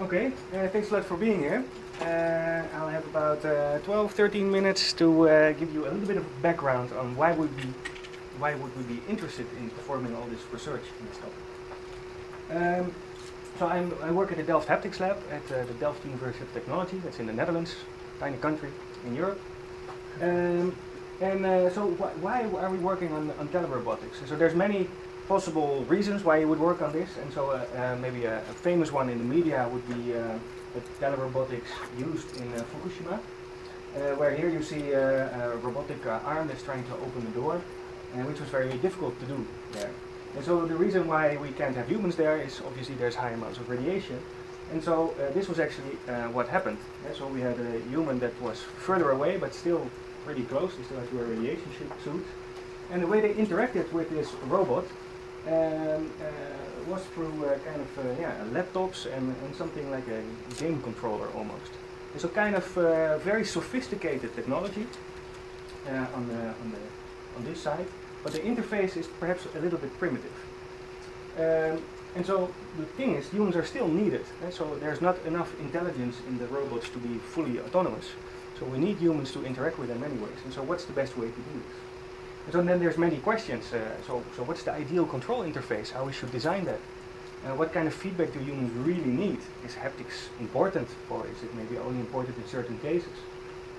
Okay, thanks a lot for being here. I'll have about 12-13 minutes to give you a little bit of background on why would we be interested in performing all this research in this topic. So I work at the Delft Haptics lab at the Delft University of Technology. That's in the Netherlands, tiny country in Europe. So why are we working on telerobotics? So there's many possible reasons why you would work on this, and so maybe a famous one in the media would be the telerobotics used in Fukushima, where here you see a robotic arm that's trying to open the door, which was very difficult to do there. And so the reason why we can't have humans there is obviously there's high amounts of radiation, and so this was actually what happened. So we had a human that was further away but still pretty close. They still had to wear a radiation suit, and the way they interacted with this robot was through laptops and something like a game controller almost. And so kind of very sophisticated technology on this side, but the interface is perhaps a little bit primitive. And so the thing is, humans are still needed. So there's not enough intelligence in the robots to be fully autonomous. So we need humans to interact with them anyways. And so what's the best way to do this? And so then there's many questions. So what's the ideal control interface? How we should design that? What kind of feedback do humans really need? Is haptics important, or is it maybe only important in certain cases?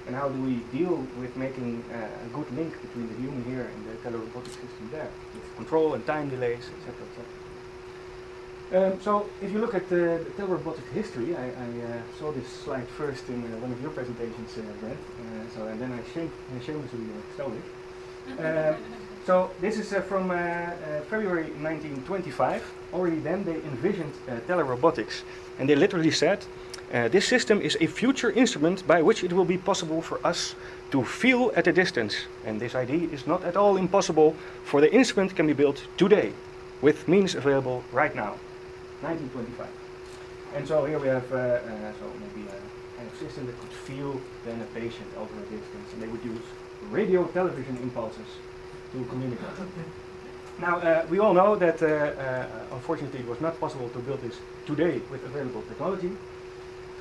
And how do we deal with making a good link between the human here and the telerobotic system there, with control and time delays, etc., etc. So if you look at the telerobotic history, I saw this slide first in one of your presentations, Brent. And then I shamelessly stole it. So this is from February 1925. Already then they envisioned telerobotics, and they literally said, this system is a future instrument by which it will be possible for us to feel at a distance, and this idea is not at all impossible, for the instrument can be built today with means available right now. 1925. And so here we have so maybe a kind of system that could feel then a patient over a distance, and they would use radio television impulses to communicate. Now we all know that unfortunately it was not possible to build this today with available technology.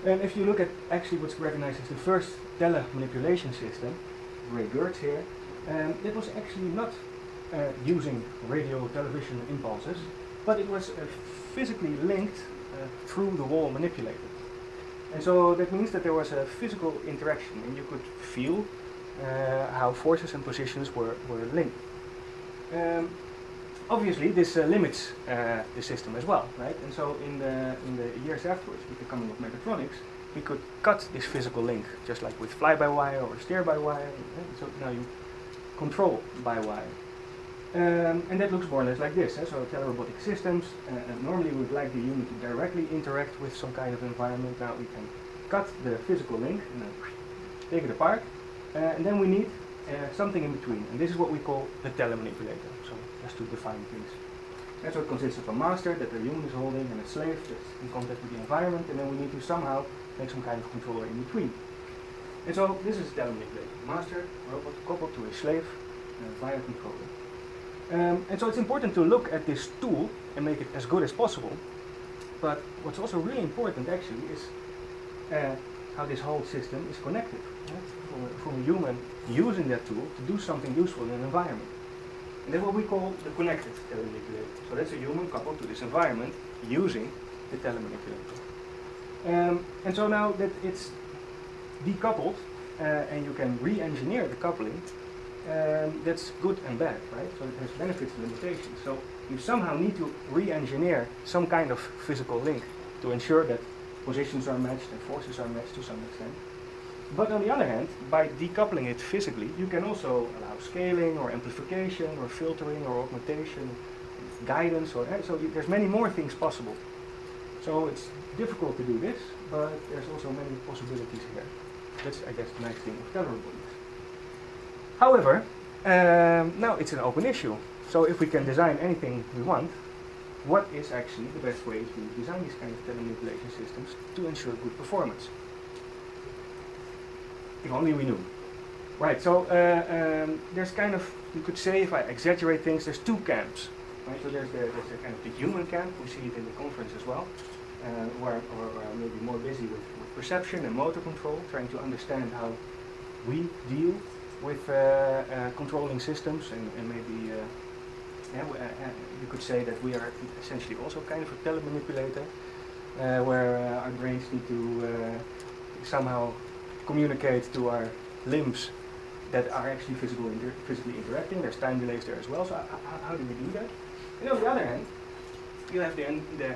And if you look at actually what's recognized as the first telemanipulation system, Ray Gertz here, it was actually not using radio television impulses, but it was physically linked through the wall manipulated. And so that means that there was a physical interaction, and you could feel how forces and positions were linked. Obviously this limits the system as well, right? And so in the years afterwards, with the coming of mechatronics, we could cut this physical link, just like with fly-by-wire or steer-by-wire. So now you control by wire. And that looks more or less like this. So telerobotic systems, normally we would like the human to directly interact with some kind of environment. Now we can cut the physical link and then take it apart. And then we need something in between, and this is what we call the telemanipulator. So just to define things. And so it consists of a master that the human is holding and a slave that's in contact with the environment, and then we need to somehow make some kind of controller in between. And so this is a telemanipulator. Master, robot, coupled to a slave via controller. And so it's important to look at this tool and make it as good as possible. But what's also really important actually is how this whole system is connected. For a human using that tool to do something useful in an environment. And that's what we call the connected telemanipulator. So that's a human coupled to this environment using the telemanipulator. And so now that it's decoupled and you can re-engineer the coupling, that's good and bad, right? So it has benefits and limitations. So you somehow need to re-engineer some kind of physical link to ensure that positions are matched and forces are matched to some extent. But on the other hand, by decoupling it physically, you can also allow scaling or amplification or filtering or augmentation, guidance, or so there's many more things possible. So it's difficult to do this, but there's also many possibilities here. That's, I guess, the nice thing of telerobotics. However, now it's an open issue. So if we can design anything we want, what is actually the best way to design these kind of telemanipulation systems to ensure good performance? If only we knew. Right, so there's kind of, you could say, if I exaggerate things, there's two camps. Right? So there's the kind of the human camp, we see it in the conference as well, who are maybe more busy with perception and motor control, trying to understand how we deal with controlling systems, and maybe you could say that we are essentially also kind of a telemanipulator, where our brains need to somehow communicate to our limbs that are actually physically interacting. There's time delays there as well, so how do we do that? And on the other hand, you have the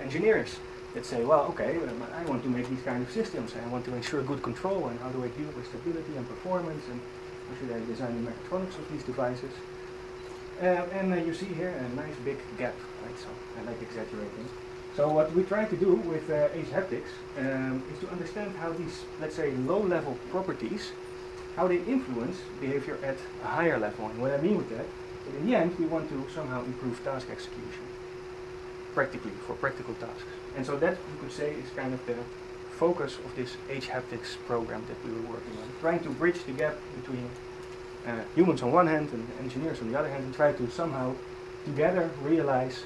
engineers that say, well, okay, I want to make these kind of systems, and I want to ensure good control, and how do I deal with stability and performance, and how should I design the mechatronics of these devices? And you see here a nice big gap, right? So I like exaggerating. So what we try to do with H-Haptics is to understand how these, let's say, low-level properties, how they influence behavior at a higher level. And what I mean with that, in the end, we want to somehow improve task execution, practically, for practical tasks. And so that, you could say, is kind of the focus of this H-Haptics program that we were working on, trying to bridge the gap between humans on one hand and engineers on the other hand, and try to somehow together realize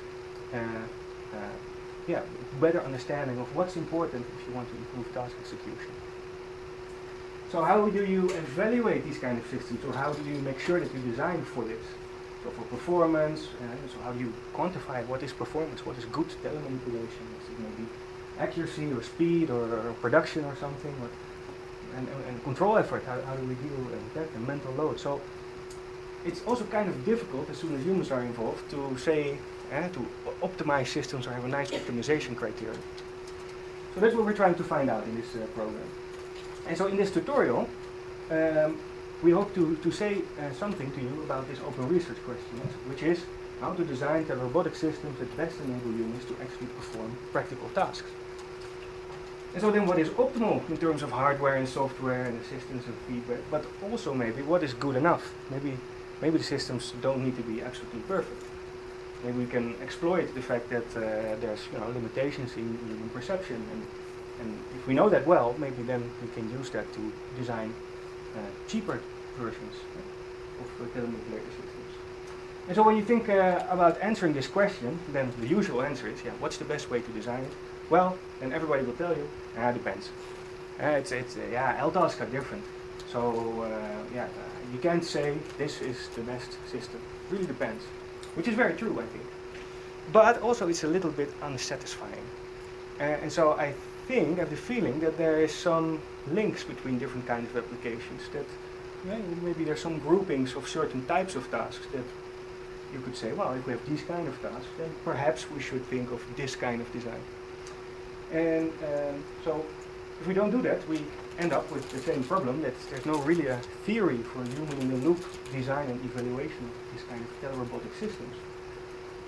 better understanding of what's important if you want to improve task execution. So how do you evaluate these kind of systems, or how do you make sure that you design for this? So for performance, so how do you quantify what is performance, what is good telemanipulation? Is it maybe accuracy or speed or production or something? And control effort, how do we deal with that, and mental load? So it's also kind of difficult as soon as humans are involved to say, to optimize systems or have a nice optimization criteria. So that's what we're trying to find out in this program. And so in this tutorial, we hope to say something to you about this open research question, which is how to design telerobotic systems that best enable humans to actually perform practical tasks. And so then what is optimal in terms of hardware and software and assistance and feedback, but also maybe what is good enough. Maybe the systems don't need to be absolutely perfect. Maybe we can exploit the fact that there's limitations in human perception, and if we know that well, maybe then we can use that to design cheaper versions of telemanipulator systems. And so when you think about answering this question, then the usual answer is, what's the best way to design it? Well, then everybody will tell you, depends. All tasks are different. So you can't say this is the best system. It really depends, which is very true, I think. But also it's a little bit unsatisfying. And so I have the feeling that there is some links between different kinds of applications, that maybe there's some groupings of certain types of tasks that you could say, well, if we have these kind of tasks, then perhaps we should think of this kind of design. And so if we don't do that, we end up with the same problem, that there's no really a theory for human-in-the-loop design and evaluation of these kind of telerobotic systems.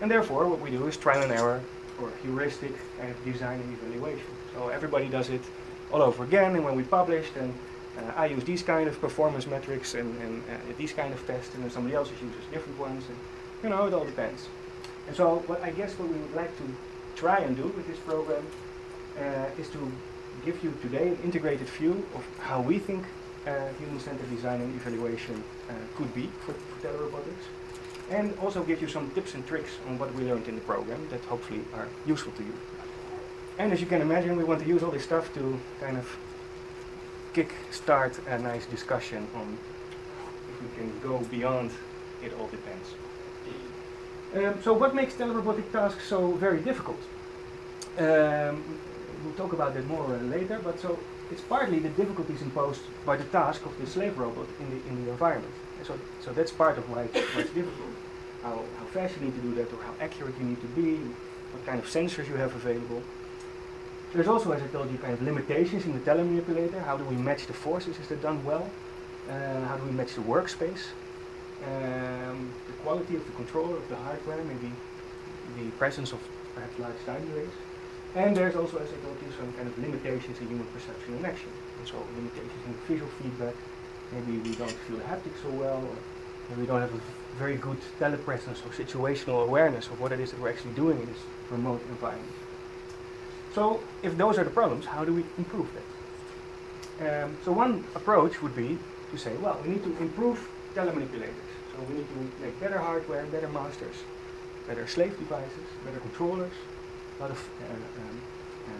And therefore, what we do is trial and error, or heuristic kind of design and evaluation. So everybody does it all over again, and when we publish, then I use these kind of performance metrics and these kind of tests, and then somebody else uses different ones, and it all depends. And so what I guess what we would like to try and do with this program is to give you today an integrated view of how we think human-centered design and evaluation could be for telerobotics, and also give you some tips and tricks on what we learned in the program that hopefully are useful to you. And as you can imagine, we want to use all this stuff to kind of kick-start a nice discussion on if we can go beyond it all depends. So what makes telerobotic tasks so very difficult? We'll talk about that more later, but so it's partly the difficulties imposed by the task of the slave robot in the environment. So that's part of why it's difficult. How fast you need to do that, or how accurate you need to be, what kind of sensors you have available. There's also, as I told you, kind of limitations in the telemanipulator. How do we match the forces? Is that done well? How do we match the workspace? The quality of the controller, of the hardware, maybe the presence of perhaps large time delays. And there's also, as I told you, some kind of limitations in human perception and action. And so limitations in visual feedback. Maybe we don't feel the haptics so well, or maybe we don't have a very good telepresence or situational awareness of what it is that we're actually doing in this remote environment. So if those are the problems, how do we improve that? So one approach would be to say, well, we need to improve telemanipulators. So we need to make better hardware, better masters, better slave devices, better controllers, a lot of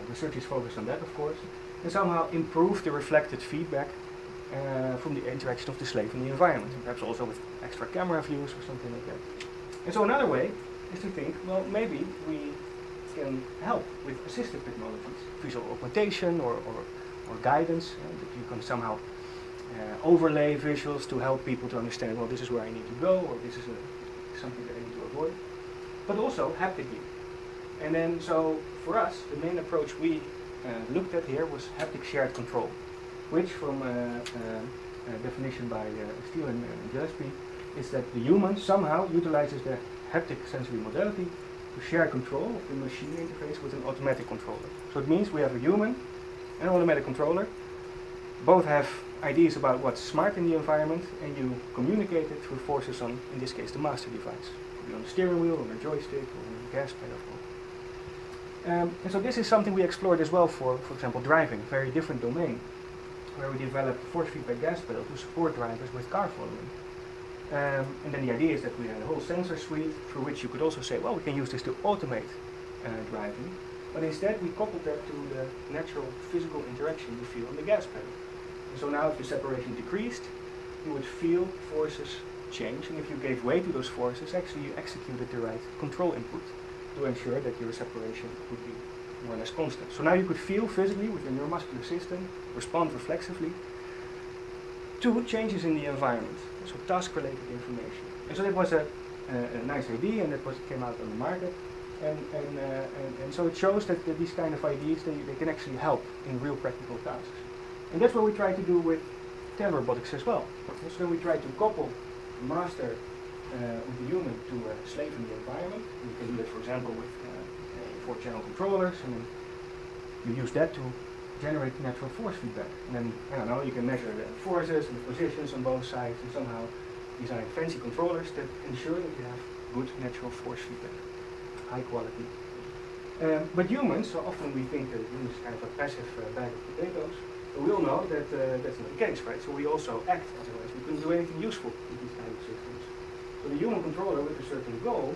research is focused on that, of course, and somehow improve the reflected feedback from the interaction of the slave in the environment, and perhaps also with extra camera views or something like that. And so another way is to think, well, maybe we can help with assistive technologies, visual augmentation or guidance, that you can somehow overlay visuals to help people to understand, well, this is where I need to go, or this is something that I need to avoid, but also haptically. And then, so for us, the main approach we looked at here was haptic shared control, which from a definition by Steele and Gillespie is that the human somehow utilizes the haptic sensory modality to share control of the machine interface with an automatic controller. So it means we have a human and an automatic controller. Both have ideas about what's smart in the environment, and you communicate it through forces on, in this case, the master device. It could be on the steering wheel, on a joystick, or on a gas pedal. And so this is something we explored as well for example, driving, a very different domain, where we developed force feedback gas pedal to support drivers with car following. And then the idea is that we had a whole sensor suite through which you could also say, well, we can use this to automate driving, but instead we coupled that to the natural physical interaction you feel on the gas pedal. And so now if the separation decreased, you would feel forces change, and if you gave way to those forces, actually you executed the right control input to ensure that your separation would be more or less constant. So now you could feel physically with your neuromuscular system, respond reflexively to changes in the environment, so task-related information. And so that was a nice idea, and that came out on the market. And so it shows that these kind of ideas, they can actually help in real practical tasks. And that's what we try to do with telerobotics as well. So we try to couple master with the human to a slave in the environment. And you can do that, for example, with 4-channel controllers, and then you use that to generate natural force feedback. And then, I don't know, you can measure the forces and the positions on both sides, and somehow design fancy controllers that ensure that you have good natural force feedback, high quality. But humans, so often we think that humans is kind of a passive bag of potatoes. But we all know that that's not the case, right? So we also act, otherwise we couldn't do anything useful with these kind of systems. So the human controller with a certain goal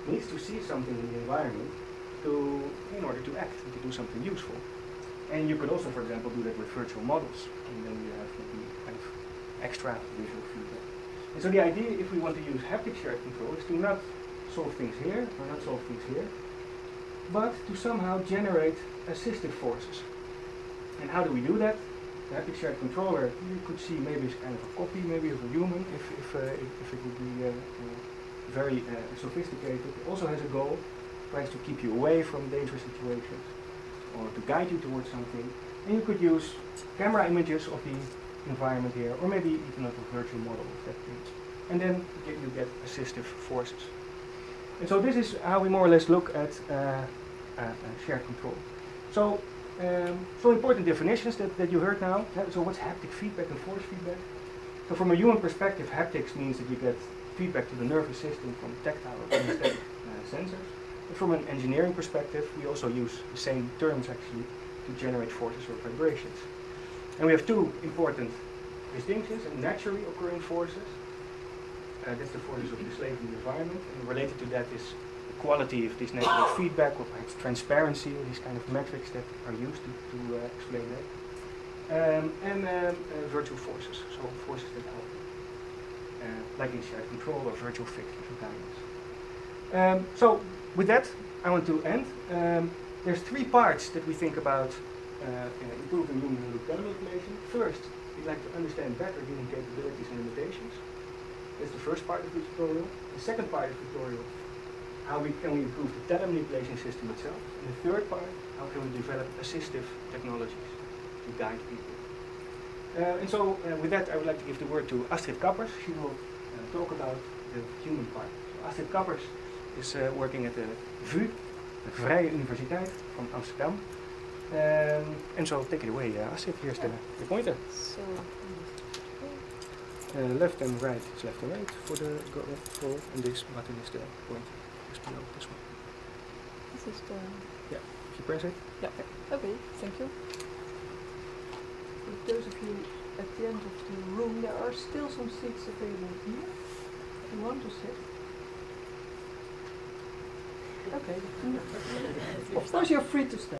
needs to see something in the environment in order to act and to do something useful. And you could also, for example, do that with virtual models, and then you have maybe kind of extra visual feedback. And so the idea, if we want to use haptic shared control, is to not solve things here, or not solve things here, but to somehow generate assistive forces. And how do we do that? The haptic shared controller, you could see maybe it's kind of a copy maybe of a human, if it would be very sophisticated. It also has a goal, tries to keep you away from dangerous situations, or to guide you towards something. And you could use camera images of the environment here, or maybe even a virtual model of that thing. And then you get assistive forces. And so this is how we more or less look at shared control. So, so important definitions that you heard now. So what's haptic feedback and force feedback? So from a human perspective, haptics means that you get feedback to the nervous system from tactile or kinesthetic sensors. But from an engineering perspective, we also use the same terms actually to generate forces or vibrations. And we have two important distinctions: naturally occurring forces. That's the forces of the slave in the environment, and related to that is the quality of this natural feedback, or perhaps transparency, or these kind of metrics that are used to explain that. And virtual forces, so forces that help, like in shared control or virtual fixtures or guidance. So with that, I want to end. There's three parts that we think about improving human-in-the-loop telemanipulation. First, we'd like to understand better human capabilities and limitations. That's the first part of the tutorial. The second part of the tutorial, how can we improve the telemanipulation system itself. And the third part, how can we develop assistive technologies to guide people. And so with that, I would like to give the word to Astrid Kappers. She will talk about the human part. So Astrid Kappers is working at the VU, the Vrije Universiteit van Amsterdam. And so take it away, Astrid. Here's the pointer. So, left and right is left and right for the goal, and this button is the pointer. Just below this one. This is the... Yeah, if you press it. Yeah, okay, thank you. For those of you at the end of the room, there are still some seats available here. If you want to sit. Okay. Of course you're free to stay.